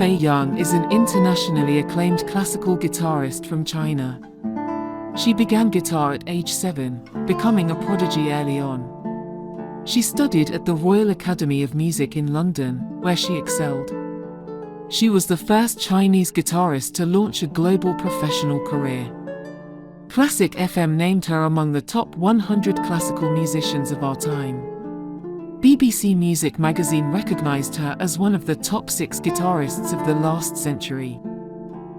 Xuefei Yang is an internationally acclaimed classical guitarist from China. She began guitar at age 7, becoming a prodigy early on. She studied at the Royal Academy of Music in London, where she excelled. She was the first Chinese guitarist to launch a global professional career. Classic FM named her among the top 100 classical musicians of our time. BBC Music magazine recognized her as one of the top 6 guitarists of the last century.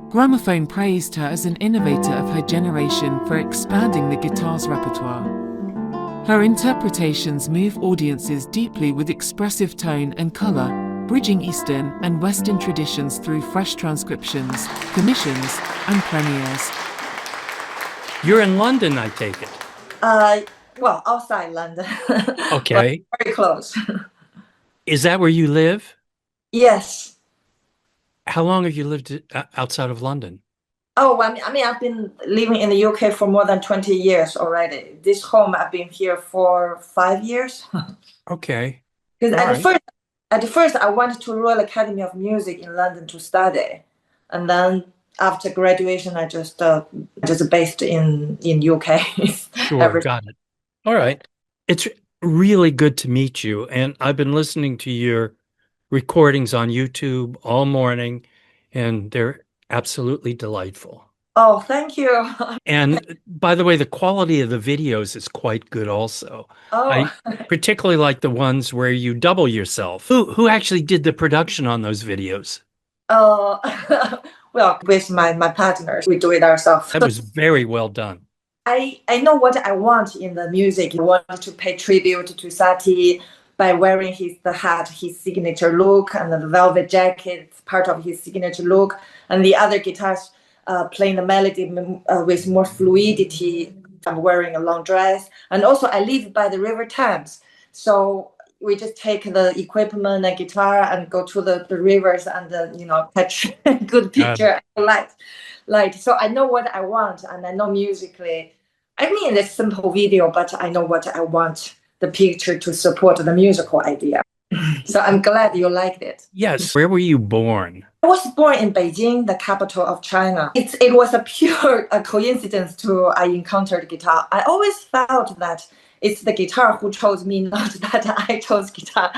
Gramophone praised her as an innovator of her generation for expanding the guitar's repertoire. Her interpretations move audiences deeply with expressive tone and color, bridging Eastern and Western traditions through fresh transcriptions, commissions, and premieres. You're in London, I take it. Well, outside London. Okay. Very close. Is that where you live? Yes. How long have you lived outside of London? Oh, I mean, I've been living in the UK for more than 20 years already. This home, I've been here for 5 years. Okay. Because at first, I went to Royal Academy of Music in London to study, and then after graduation, I just based in UK. Sure, got it. All right. It's really good to meet you, and I've been listening to your recordings on YouTube all morning, and they're absolutely delightful. Oh, thank you. And by the way, the quality of the videos is quite good also. Oh. I particularly like the ones where you double yourself. Who actually did the production on those videos? Well, with my partners, we do it ourselves. That was very well done. I know what I want in the music. I want to pay tribute to Satie by wearing the hat, his signature look, and the velvet jacket, part of his signature look, and the other guitars playing the melody with more fluidity. I'm wearing a long dress, and also I live by the River Thames, so we just take the equipment and guitar and go to the rivers and catch a good picture and light. So I know what I want, and I know musically. I mean, it's a simple video, but I know what I want the picture to support the musical idea. So I'm glad you liked it. Yes. Where were you born? I was born in Beijing, the capital of China. It was a pure coincidence to I encountered guitar. I always felt that it's the guitar who chose me, not that I chose guitar.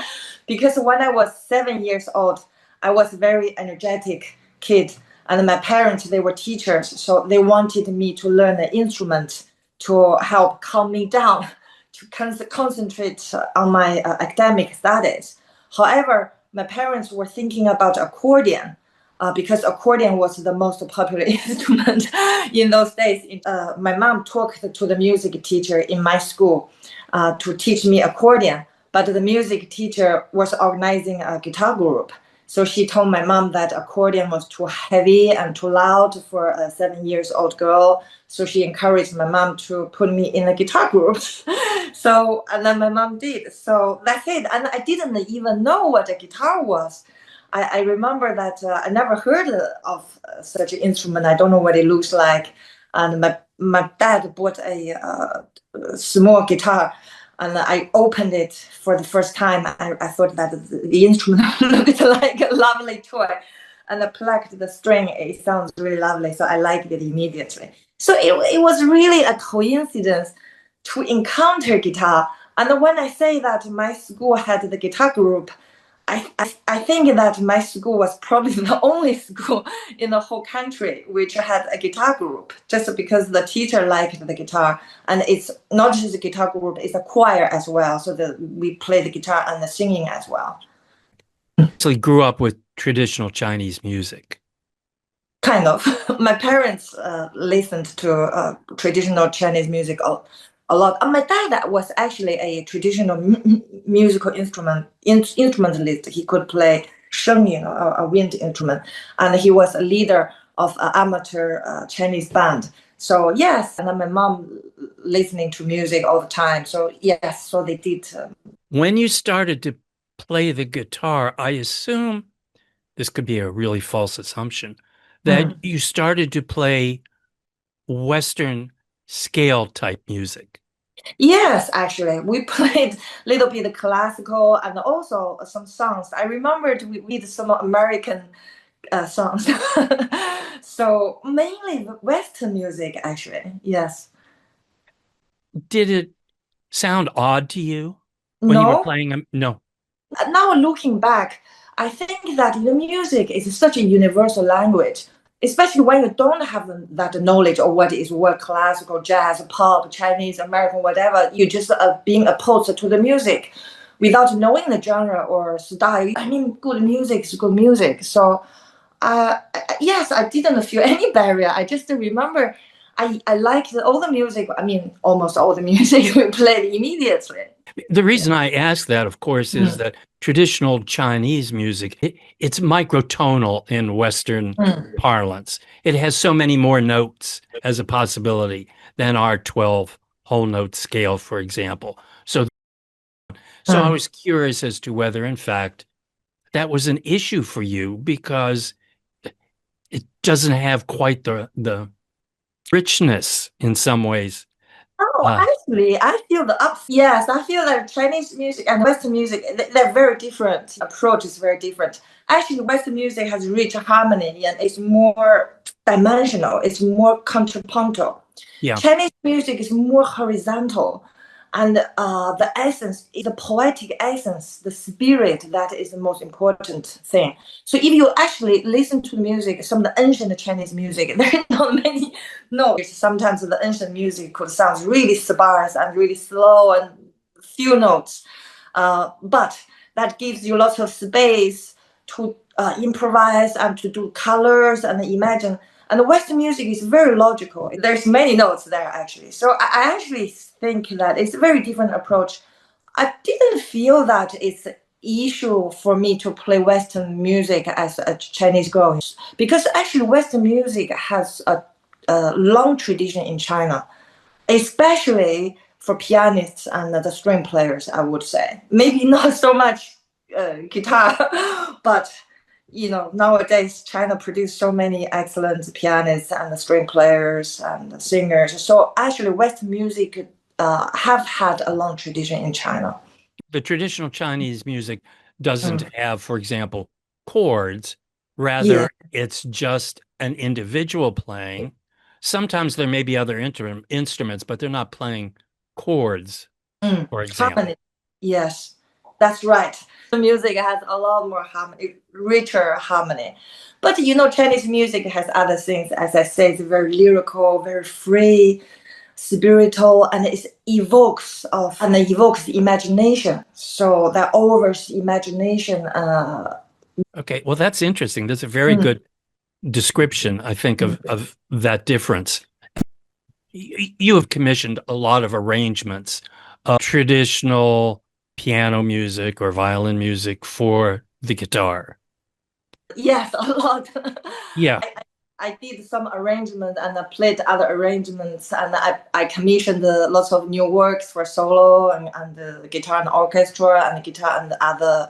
Because when I was 7 years old, I was a very energetic kid. And my parents, they were teachers, so they wanted me to learn an instrument to help calm me down, to concentrate on my academic studies. However, my parents were thinking about accordion because accordion was the most popular instrument in those days. My mom talked to the music teacher in my school to teach me accordion, but the music teacher was organizing a guitar group. So she told my mom that accordion was too heavy and too loud for a 7-year-old girl. So she encouraged my mom to put me in a guitar group. And then my mom did. So that's it. And I didn't even know what a guitar was. I remember that I never heard of such an instrument. I don't know what it looks like. And my dad bought a small guitar. And I opened it for the first time. I thought that the instrument looked like a lovely toy. And I plucked the string. It sounds really lovely. So I liked it immediately. So it was really a coincidence to encounter guitar. And when I say that my school had the guitar group, I think that my school was probably the only school in the whole country which had a guitar group, just because the teacher liked the guitar. And it's not just a guitar group, it's a choir as well. So we play the guitar and the singing as well. So you grew up with traditional Chinese music? Kind of. My parents listened to traditional Chinese music a lot. And my dad was actually a traditional musical instrumentalist. He could play sheng, a wind instrument, and he was a leader of an amateur Chinese band. So yes, and then my mom listening to music all the time. So yes, so they did. When you started to play the guitar, I assume, this could be a really false assumption, that you started to play Western scale type music. Yes, actually, we played a little bit of classical and also some songs. I remembered we did some American songs. So mainly Western music, actually. Yes. Did it sound odd to you when you were No. playing them? No. Now looking back, I think that the music is such a universal language, especially when you don't have that knowledge of what classical, jazz, pop, Chinese, American, whatever. You just being opposed to the music without knowing the genre or style. I mean, good music is good music. So, yes, I didn't feel any barrier. I just remember I liked all the music. I mean, almost all the music we played immediately. The reason I ask that, of course, is Mm. that traditional Chinese music, it's microtonal in Western parlance. It has so many more notes as a possibility than our 12 whole note scale, for example. So I was curious as to whether, in fact, that was an issue for you because it doesn't have quite the richness in some ways. Oh, actually, I feel the ups. Yes, I feel that Chinese music and Western music, they're very different. Approach is very different. Actually, Western music has rich harmony and it's more dimensional. It's more contrapuntal. Yeah. Chinese music is more horizontal, and the essence is the poetic essence, the spirit that is the most important thing. So if you actually listen to music, some of the ancient Chinese music, there are not many notes. Sometimes the ancient music could sound really sparse and really slow and few notes, but that gives you lots of space to improvise and to do colors and imagine. And the Western music is very logical. There's many notes there actually. So I actually think that it's a very different approach. I didn't feel that it's an issue for me to play Western music as a Chinese girl because actually Western music has a long tradition in China, especially for pianists and the string players, I would say. Maybe not so much guitar, but nowadays China produces so many excellent pianists and string players and singers. So actually, Western music have had a long tradition in China. The traditional Chinese music doesn't have, for example, chords. Rather, it's just an individual playing. Sometimes there may be other instruments, but they're not playing chords, for example. Harmony. Yes, that's right. The music has a lot more harmony, richer harmony. But Chinese music has other things. As I say, it's very lyrical, very free, spiritual, and it evokes imagination. So that overs imagination. Okay, well, that's interesting. That's a very good description, I think, of that difference. You have commissioned a lot of arrangements of traditional piano music or violin music for the guitar. Yes, a lot. Yeah. I did some arrangement and I played other arrangements and I commissioned lots of new works for solo and the guitar and orchestra and the guitar and the other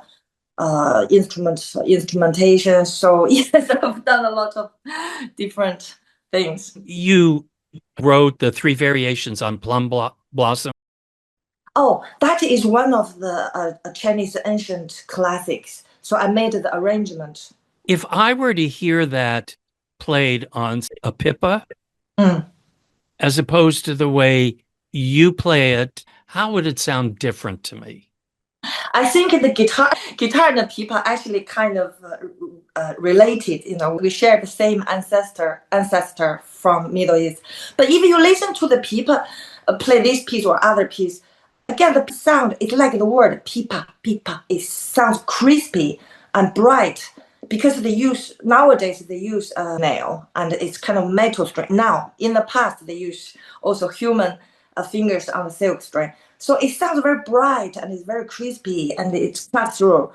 instrumentation. So yes, I've done a lot of different things. You wrote the 3 variations on Plum Blossom. Oh, that is one of the Chinese ancient classics. So I made the arrangement. If I were to hear that played on a pipa, as opposed to the way you play it, how would it sound different to me? I think the guitar and the pipa actually kind of related. We share the same ancestor from Middle East. But if you listen to the pipa play this piece or other piece, again the sound is like the word pipa. It sounds crispy and bright because nowadays they use nail and it's kind of metal string. Now in the past they use also human fingers on the silk string. So it sounds very bright and it's very crispy and it's cut through.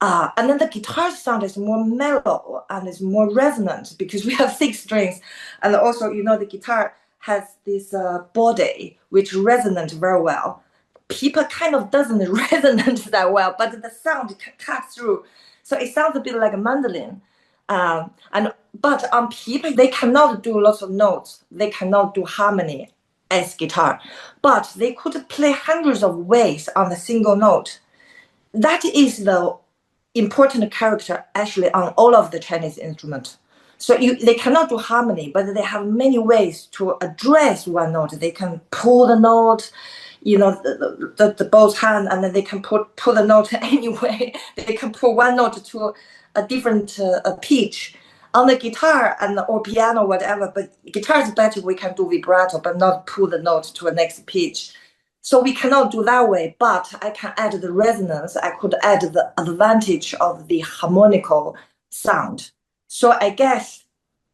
And then the guitar sound is more mellow and it's more resonant because we have 6 strings. And also, the guitar has this body which resonates very well. Pipa kind of doesn't resonate that well, but the sound cuts through. So it sounds a bit like a mandolin. But on pipa, they cannot do lots of notes. They cannot do harmony as guitar, but they could play hundreds of ways on a single note. That is the important character actually on all of the Chinese instruments. So they cannot do harmony, but they have many ways to address one note. They can pull the note, the both hand, and then they can pull the note anyway. They can pull one note to a different pitch. On the guitar or piano, whatever, but guitar is better. We can do vibrato, but not pull the note to a next pitch. So we cannot do that way, but I can add the resonance. I could add the advantage of the harmonical sound. So I guess,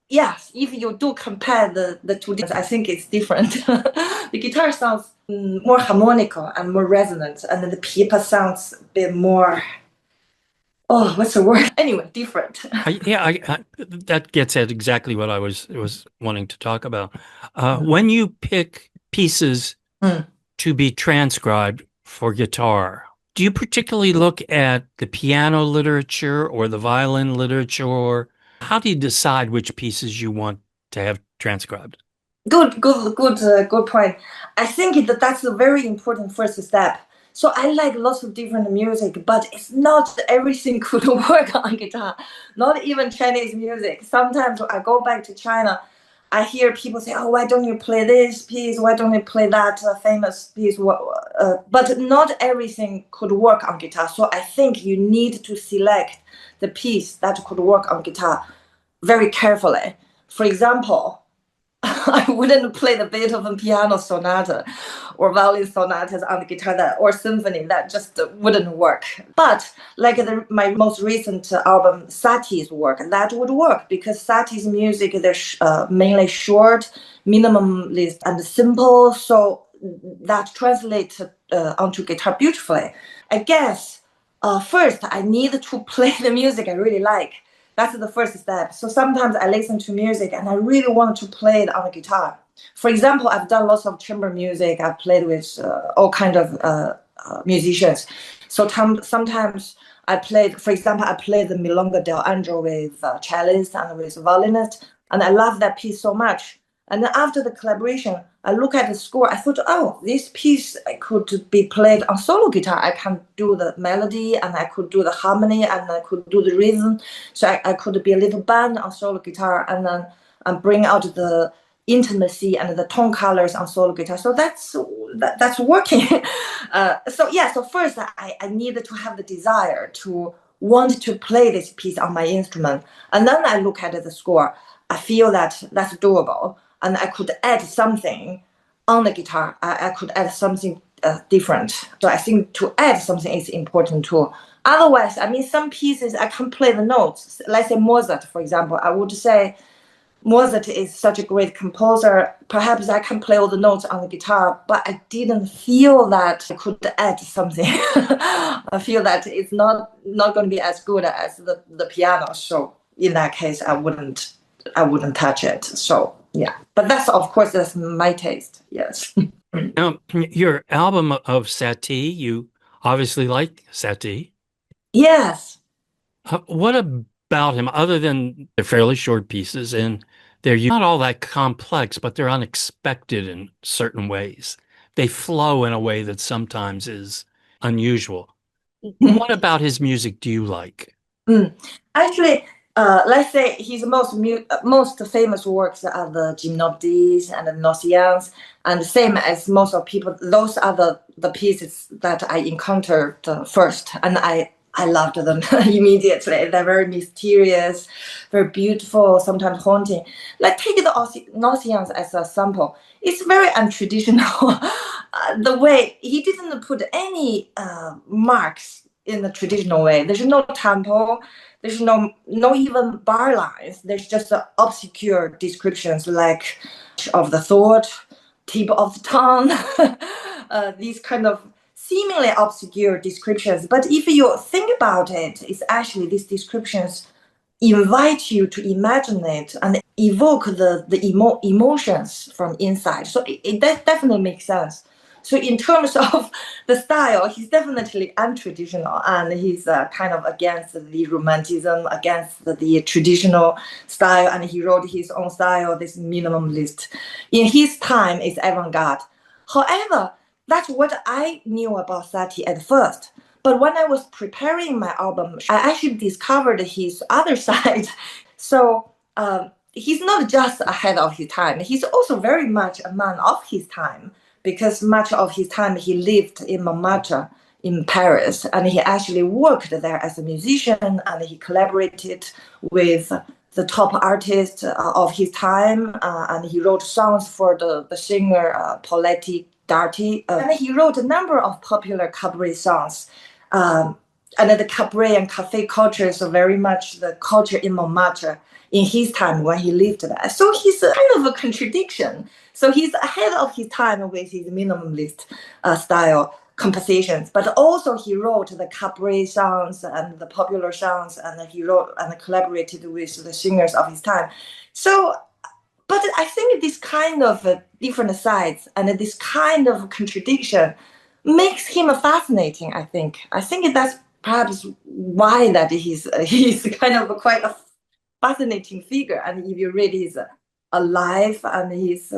yes, if you do compare the two, I think it's different. The guitar sounds more harmonical and more resonant, and then the pipa sounds a bit more, what's the word? Anyway, different. That gets at exactly what I was wanting to talk about. When you pick pieces to be transcribed for guitar, do you particularly look at the piano literature or the violin literature, or how do you decide which pieces you want to have transcribed? Good point. I think that's a very important first step. So I like lots of different music, but it's not everything could work on guitar. Not even Chinese music. Sometimes I go back to China, I hear people say, "Oh, why don't you play this piece? Why don't you play that famous piece?" But not everything could work on guitar. So I think you need to select the piece that could work on guitar very carefully. For example, I wouldn't play the Beethoven piano sonata or violin sonatas on the guitar or symphony. That just wouldn't work. But like my most recent album, Satie's work, that would work because Satie's music, they're mainly short, minimalist, and simple. So that translates onto guitar beautifully. I guess first I need to play the music I really like. That's the first step. So sometimes I listen to music and I really want to play it on the guitar. For example, I've done lots of chamber music. I've played with all kinds of musicians. So sometimes I played, for example, I played the Milonga del Angelo with cellist and with violinist, and I love that piece so much. And then after the collaboration, I look at the score. I thought, oh, this piece could be played on solo guitar. I can do the melody, and I could do the harmony, and I could do the rhythm. So I could be a little band on solo guitar, and then bring out the intimacy and the tone colors on solo guitar. So that's working. So first I needed to have the desire to want to play this piece on my instrument, and then I look at the score. I feel that that's doable. And I could add something on the guitar. I could add something different. So I think to add something is important too. Otherwise, I mean, some pieces I can play the notes. Let's say Mozart, for example. I would say Mozart is such a great composer. Perhaps I can play all the notes on the guitar, but I didn't feel that I could add something. I feel that it's not going to be as good as the piano. So in that case, I wouldn't touch it. So yeah, but that's my taste. Yes. Now, your album of Satie, you obviously like Satie. Yes. What about him, other than they're fairly short pieces and they're not all that complex, but they're unexpected in certain ways. They flow in a way that sometimes is unusual. What about his music do you like? Actually, let's say his most famous works are the Gymnopédies and the Nuances, and same as most of people, those are the pieces that I encountered first, and I loved them immediately. They're very mysterious, very beautiful, sometimes haunting. Like take the Nuances as a sample. It's very untraditional. The way he didn't put any marks in the traditional way. There's no tempo. There's no even bar lines. There's just obscure descriptions like of the thought, tip of the tongue, these kind of seemingly obscure descriptions. But if you think about it, it's actually these descriptions invite you to imagine it and evoke the emotions from inside. So it definitely makes sense. So in terms of the style, he's definitely untraditional, and he's kind of against the romanticism, against the traditional style, and he wrote his own style, this minimalist. In his time, it's avant-garde. However, that's what I knew about Satie at first. But when I was preparing my album, I actually discovered his other side. So he's not just ahead of his time, he's also very much a man of his time, because much of his time he lived in Montmartre in Paris, and he actually worked there as a musician, and he collaborated with the top artists of his time, and he wrote songs for the singer Paulette Darty, and he wrote a number of popular cabaret songs. And the cabaret and cafe cultures are very much the culture in Montmartre in his time when he lived there. So he's kind of a contradiction. So he's ahead of his time with his minimalist style compositions, but also he wrote the cabaret songs and the popular songs, and he wrote and collaborated with the singers of his time. So, but I think this kind of different sides and this kind of contradiction makes him fascinating. I think that's perhaps why that he's kind of quite a fascinating figure. And if you read his life, and he's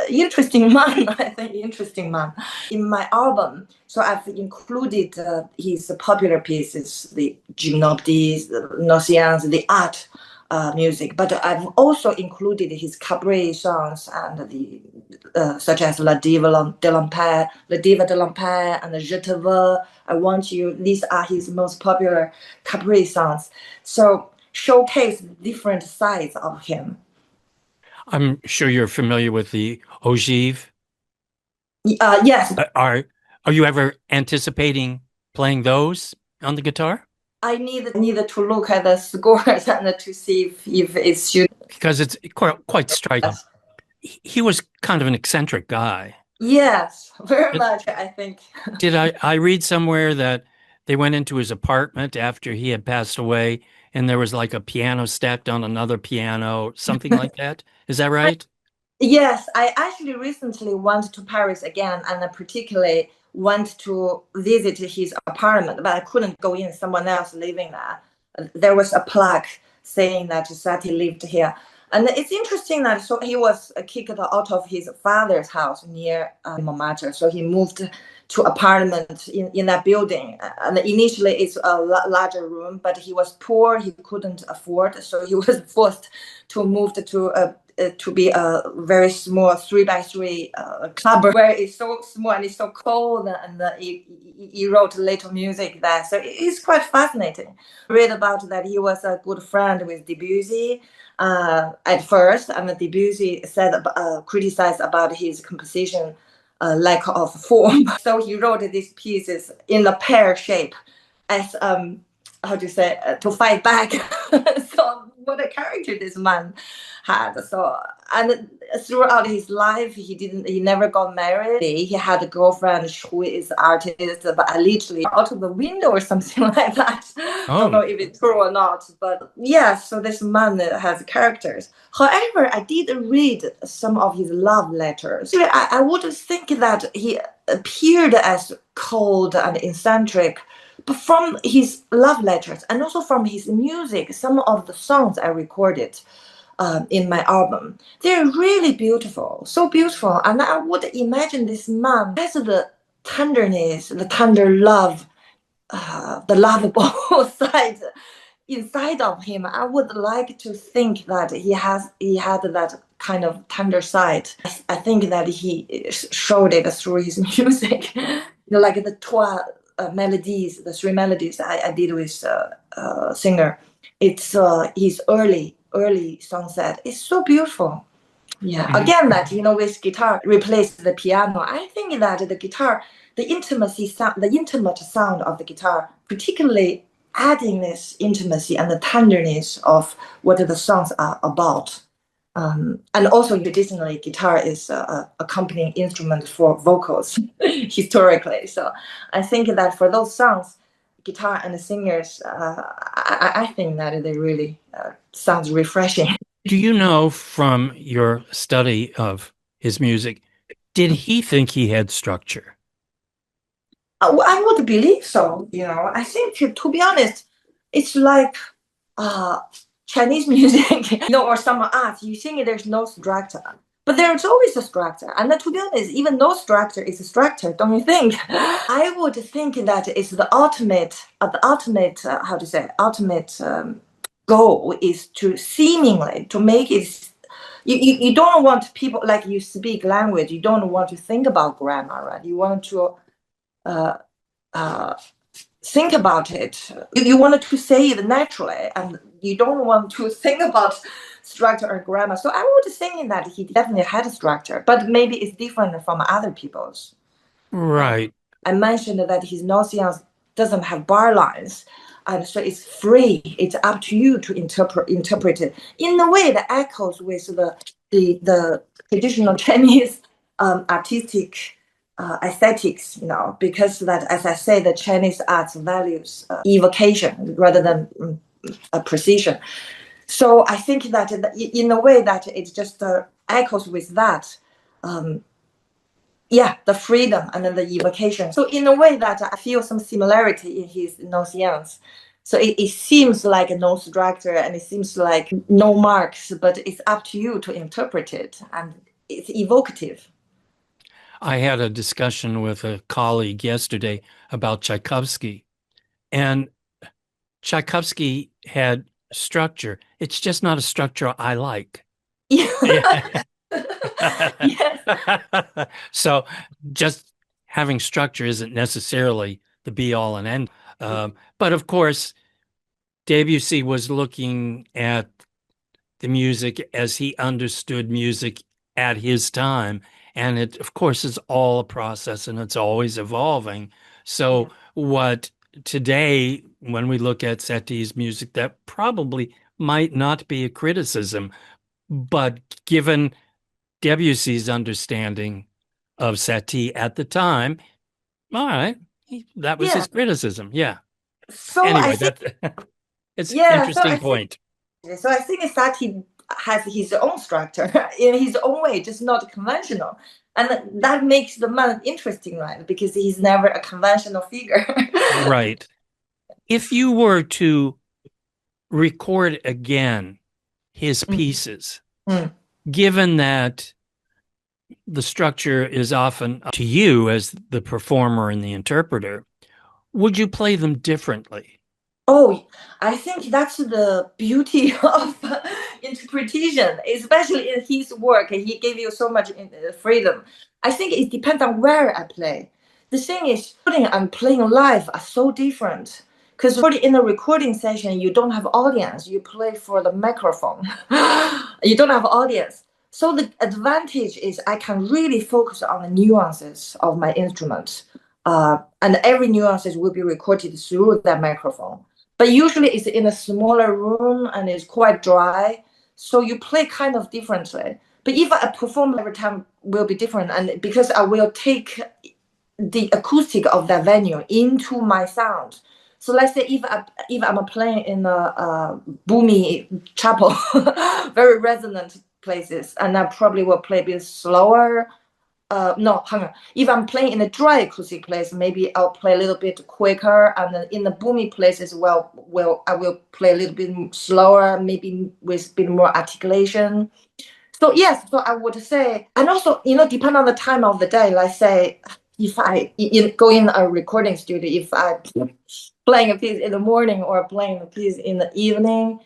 interesting man. I think interesting man. In my album, so I've included his popular pieces, the gymnopédies, the nuances, the art music, but I've also included his cabaret songs and the such as La Diva de l'Empire, and Je te veux, I Want You. These are his most popular cabaret songs. So showcase different sides of him. I'm sure you're familiar with the ogive. Yes. Are you ever anticipating playing those on the guitar? I need to look at the scores and to see if it's should. Because it's quite striking. Yes. He was kind of an eccentric guy. Yes, very much, I think. Did I read somewhere that they went into his apartment after he had passed away, and there was like a piano stacked on another piano, something like that? Is that right? Yes, I actually recently went to Paris again, and I particularly went to visit his apartment, but I couldn't go in. Someone else living there. There was a plaque saying that Satie lived here. And it's interesting that so he was kicked out of his father's house near Montmartre. So he moved to apartment in that building. And initially it's a larger room, but he was poor. He couldn't afford. So he was forced to move to be a very small 3x3 club where it's so small and it's so cold, and he wrote little music there. So it's quite fascinating. Read about that he was a good friend with Debussy at first, and Debussy said criticized about his composition lack of form. So he wrote these pieces in a pear shape as how to say to fight back. So what a character this man had. So, and throughout his life he never got married. He had a girlfriend who is artist, but allegedly out of the window or something like that. Oh. Don't know if it's true or not, but yeah, so this man has characters. However, I did read some of his love letters. I would think that he appeared as cold and eccentric, but from his love letters and also from his music, some of the songs I recorded in my album, they're really beautiful, so beautiful. And I would imagine this man has the tenderness, the tender love, the lovable side inside of him. I would like to think that he had that kind of tender side. I think that he showed it through his music, like the melodies, the three melodies I did with singer. It's his early sunset. It's so beautiful. Yeah. Mm-hmm. Again, that with guitar replace the piano. I think that the guitar, the intimate sound of the guitar, particularly adding this intimacy and the tenderness of what the songs are about. And also traditionally, guitar is an accompanying instrument for vocals historically. So I think that for those songs, guitar and the singers, I think that they really sounds refreshing. Do you know from your study of his music, did he think he had structure? I would believe so. I think, to be honest, it's like Chinese music, or some art. You think there's no structure, But there's always a structure. And to be honest, even no structure is a structure, don't you think? I would think that it's the ultimate, how to say, ultimate goal is to seemingly to make it. You don't want people, like you speak language, you don't want to think about grammar, right? You want to think about it. You want to say it naturally, and you don't want to think about structure or grammar. So I would think that he definitely had a structure, but maybe it's different from other people's. Right. I mentioned that his nuances doesn't have bar lines, and so it's free. It's up to you to interpret it in a way that echoes with the traditional Chinese artistic aesthetics, because that, as I say, the Chinese arts values evocation rather than precision. So I think that in a way that it just echoes with that. The freedom and then the evocation. So in a way that I feel some similarity in his notions. So it seems like no structure and it seems like no marks, but it's up to you to interpret it, and it's evocative. I had a discussion with a colleague yesterday about Tchaikovsky, and Tchaikovsky had structure. It's just not a structure I like. Yes. So just having structure isn't necessarily the be all and end. But of course, Debussy was looking at the music as he understood music at his time. And it, of course, is all a process and it's always evolving. So what today, when we look at Satie's music, that probably might not be a criticism, but given Debussy's understanding of Satie at the time, all right, that was his criticism. Yeah. So anyway, it's an interesting point. So I think Satie has his own structure in his own way, just not conventional. And that makes the man interesting, right? Because he's never a conventional figure. Right. If you were to record again his pieces, given that the structure is often up to you as the performer and the interpreter, would you play them differently? Oh, I think that's the beauty of interpretation, especially in his work. He gave you so much freedom. I think it depends on where I play. The thing is, recording and playing live are so different. Because in a recording session, you don't have audience. You play for the microphone. You don't have audience. So the advantage is I can really focus on the nuances of my instrument. And every nuances will be recorded through that microphone. But usually it's in a smaller room and it's quite dry. So you play kind of differently. But if I perform every time will be different. And because I will take the acoustic of that venue into my sound. So let's say if I'm playing in a boomy chapel, very resonant places, and I probably will play a bit slower. No, hang on. If I'm playing in a dry acoustic place, maybe I'll play a little bit quicker, and then in the boomy places, I will play a little bit slower, maybe with a bit more articulation. So yes, so I would say, and also depend on the time of the day. Let's say if I go in a recording studio, if I playing a piece in the morning or playing a piece in the evening.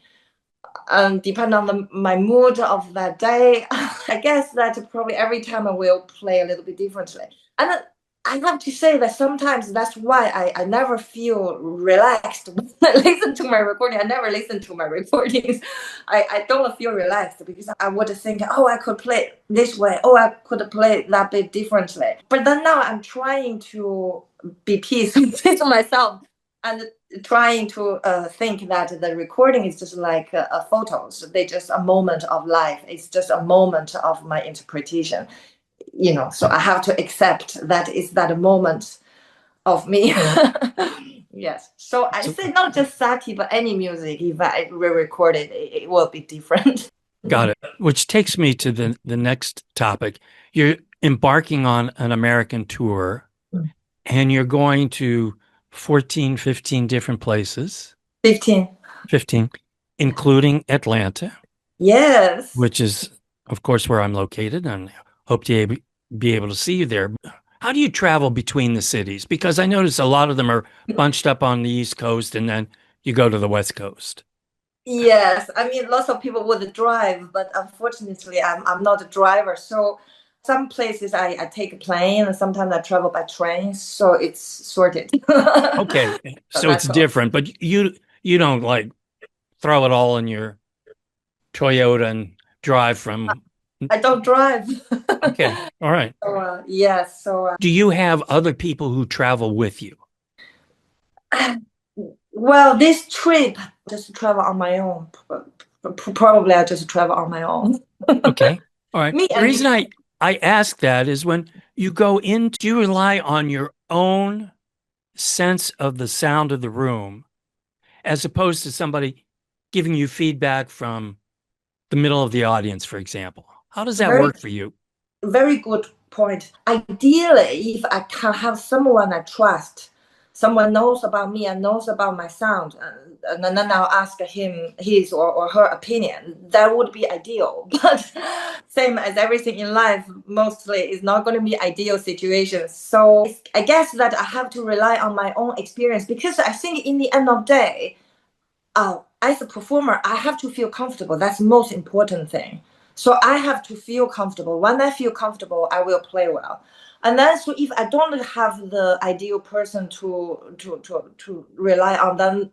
Depend on my mood of that day, I guess that probably every time I will play a little bit differently. And I have to say that sometimes that's why I never feel relaxed when I listen to my recording. I never listen to my recordings. I don't feel relaxed because I would think, oh, I could play this way. Oh, I could play that bit differently. But then now I'm trying to be peaceful with myself and trying to think that the recording is just like photos. They're just a moment of life. It's just a moment of my interpretation. So I have to accept that it's that moment of me. Yes. So I say not just Satie, but any music, if I re-record it, it will be different. Got it. Which takes me to the next topic. You're embarking on an American tour, and you're going to 14, 15 different places. 15, including Atlanta. Yes. Which is of course, where I'm located, and hope to be able to see you there. How do you travel between the cities? Because I notice a lot of them are bunched up on the East Coast, and then you go to the West Coast. Yes, I mean, lots of people would drive, but unfortunately, I'm not a driver. So some places I take a plane, and sometimes I travel by train. So it's sorted. Okay, So so it's that's all. different, but you don't like throw it all in your Toyota and drive from. I don't drive. Okay, all right. So, yes. So, Do you have other people who travel with you? well, this trip just travel on my own. Probably I just travel on my own. Okay, all right. Me The and reason I ask that is when you go in, do you rely on your own sense of the sound of the room as opposed to somebody giving you feedback from the middle of the audience, for example? How does that very work for you? very good point. Ideally, if I can have someone I trust, someone knows about me and knows about my sound, and then I'll ask him his or her opinion, that would be ideal. But same as everything in life, mostly is not going to be ideal situation. So I guess that I have to rely on my own experience, because I think in the end of the day, as a performer, I have to feel comfortable. That's the most important thing. So I have to feel comfortable. When I feel comfortable, I will play well. And then, so if I don't have the ideal person to rely on, then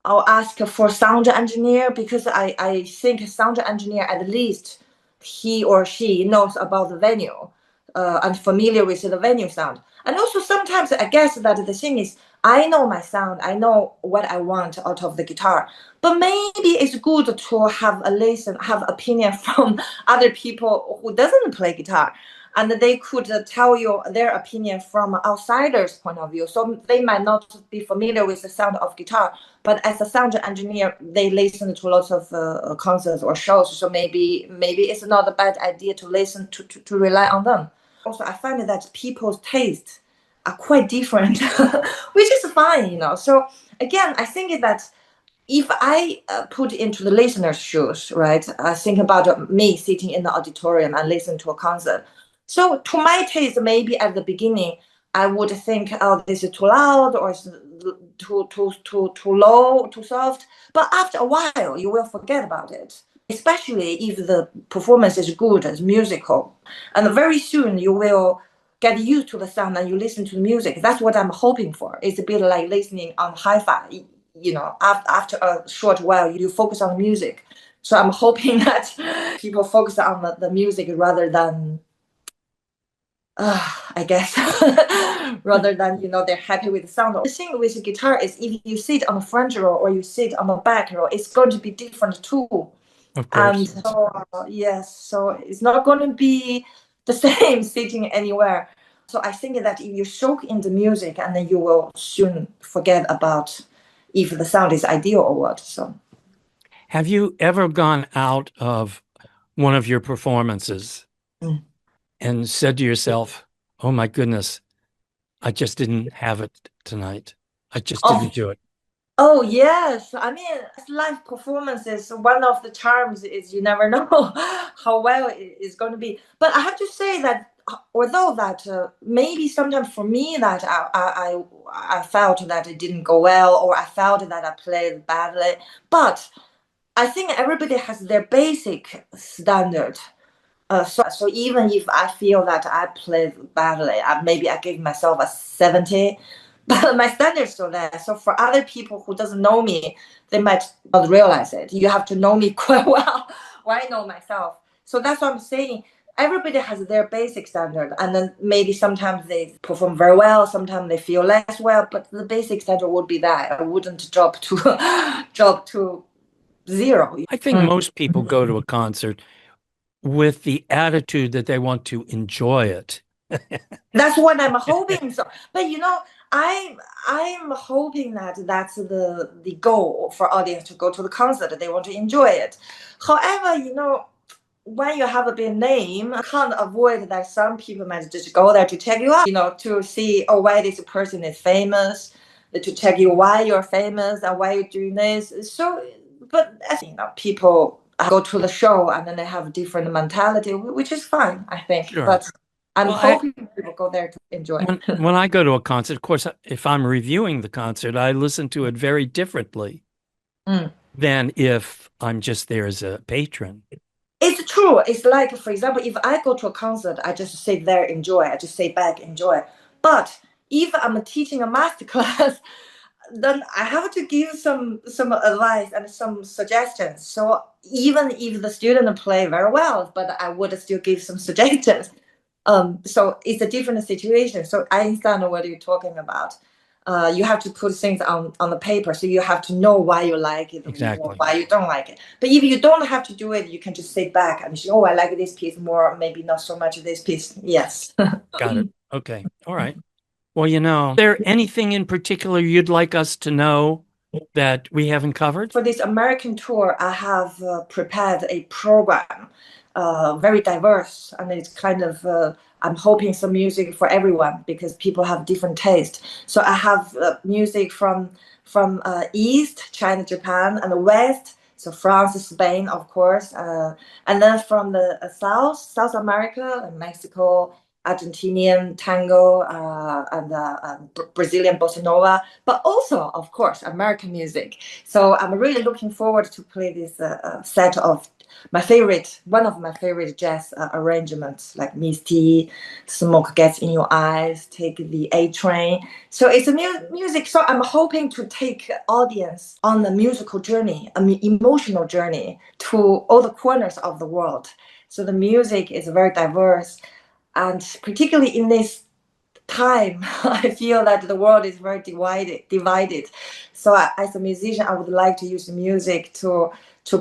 I'll ask for sound engineer, because I think sound engineer, at least he or she knows about the venue, and familiar with the venue sound. And also sometimes I guess that the thing is, I know my sound, I know what I want out of the guitar, but maybe it's good to have a listen, have opinion from other people who doesn't play guitar, and they could tell you their opinion from outsider's point of view. So they might not be familiar with the sound of guitar, but as a sound engineer, they listen to lots of concerts or shows. So maybe it's not a bad idea to listen to rely on them. Also, I find that people's tastes are quite different, which is fine, you know. So again, I think that if I put into the listener's shoes, right, I think about me sitting in the auditorium and listen to a concert. So to my taste, maybe at the beginning, I would think, oh, this is too loud, or it's too low, too soft. But after a while, you will forget about it, especially if the performance is good, as musical. And very soon you will get used to the sound and you listen to the music. That's what I'm hoping for. It's a bit like listening on hi-fi. You know, after a short while, you focus on the music. So I'm hoping that people focus on the music rather than, I guess, rather than, you know, they're happy with the sound. The thing with the guitar is, if you sit on the front row or you sit on the back row, it's going to be different too. Of And course. so, yes, so it's not going to be the same sitting anywhere. So I think that if you soak in the music, and then you will soon forget about if the sound is ideal or what. So Have you ever gone out of one of your performances Mm. and said to yourself, oh my goodness, I just didn't have it tonight. I just didn't do it. Oh yes, I mean, live performances. One of the charms is you never know how well it is going to be. But I have to say that, although that maybe sometimes for me that I felt that it didn't go well, or I felt that I played badly. But I think everybody has their basic standard. So even if I feel that I played badly, maybe I give myself a 70, but my standards still there. So for other people who doesn't know me, they might not realize it. You have to know me quite well, or I know myself. So that's what I'm saying. Everybody has their basic standard, and then maybe sometimes they perform very well, sometimes they feel less well, but the basic standard would be that. I wouldn't drop to drop to zero. I think most people go to a concert with the attitude that they want to enjoy it. That's what I'm hoping. So, but you know, I'm hoping that that's the goal for audience to go to the concert. They want to enjoy it. However, you know, when you have a big name, I can't avoid that some people might just go there to check you out. You know, to see, oh, why this person is famous, to check you why you're famous and why you're doing this. So, but I think, you know, people I go to the show and then they have a different mentality, which is fine, I think. Sure. But I'm Well, hoping people go there to enjoy. when I go to a concert, of course, if I'm reviewing the concert, I listen to it very differently than if I'm just there as a patron. It's true. It's like, for example, if I go to a concert, I just sit there, enjoy. I just sit back, enjoy. But if I'm teaching a master class, then I have to give some advice and some suggestions. So even if the student play very well, but I would still give some suggestions. So it's a different situation. So I understand what you're talking about. You have to put things on the paper, so you have to know why you like it, Exactly. why you don't like it. But if you don't have to do it, you can just sit back and say, "Oh, I like this piece more, maybe not so much this piece." Yes. Got it. Okay. All right. Well, is there anything in particular you'd like us to know that we haven't covered? For this American tour, I have prepared a program, very diverse, and it's kind of, I'm hoping some music for everyone because people have different taste. So I have music from East, China, Japan, and the West, so France, Spain, of course, and then from the South America, Mexico, Argentinian tango, and Brazilian bossa nova, but also, of course, American music. So I'm really looking forward to play this set of one of my favorite jazz arrangements, like Misty, Smoke Gets in Your Eyes, Take the A Train. So it's a music. So I'm hoping to take audience on a musical journey, an emotional journey to all the corners of the world. So the music is very diverse. And particularly in this time, I feel that the world is very divided. So as a musician, I would like to use the music to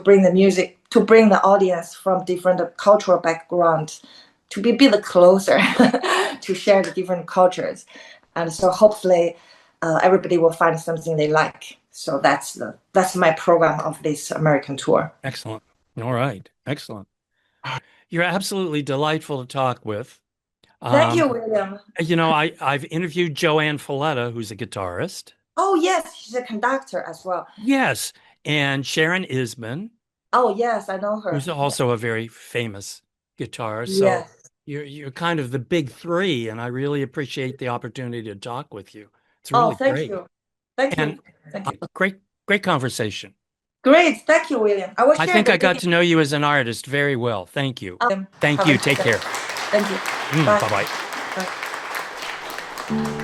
bring the audience from different cultural backgrounds to be a bit closer, to share the different cultures. And so hopefully everybody will find something they like. So that's my program of this American tour. Excellent. All right. Excellent. You're absolutely delightful to talk with. Thank you, William. I've interviewed Joanne Folletta, who's a guitarist. Oh, yes, she's a conductor as well. Yes. And Sharon Isman. Oh, yes, I know her. Who's also a very famous guitarist. So yes. you're kind of the big three, and I really appreciate the opportunity to talk with you. It's really great. You. Thank you. Thank you. Great conversation. Great. Thank you, William. I think I got to know you as an artist very well. Thank you. Thank you. Take care. Thank you. Bye-bye. Bye.